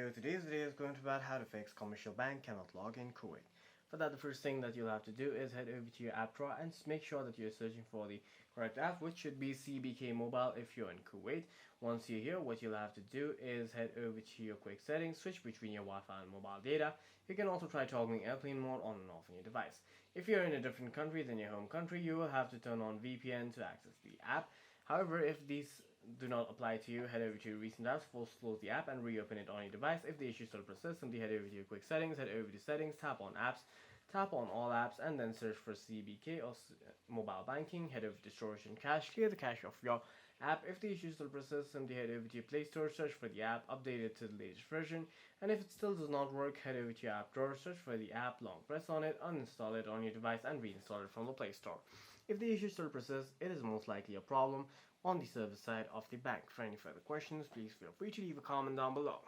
So today's video is going to be about how to fix commercial bank cannot log in Kuwait. For that, the first thing that you'll have to do is head over to your app drawer and make sure that you're searching for the correct app, which should be CBK Mobile if you're in Kuwait. Once you're here, what you'll have to do is head over to your quick settings, switch between your Wi-Fi and mobile data. You can also try toggling airplane mode on and off on your device. If you're in a different country than your home country, you will have to turn on VPN to access the app. However, if these do not apply to you, head over to your recent apps, force close the app and reopen it on your device. If the issue still persists, simply head over to your quick settings, head over to settings, tap on apps, tap on all apps, and then search for CBK or mobile banking. Head over to storage and cache, clear the cache of your app. If the issue still persists, simply head over to your Play Store, search for the app, update it to the latest version, and if it still does not work, head over to your app drawer, search for the app, long press on it, uninstall it on your device, and reinstall it from the Play Store. If the issue still persists, it is most likely a problem on the server side of the bank. For any further questions, please feel free to leave a comment down below.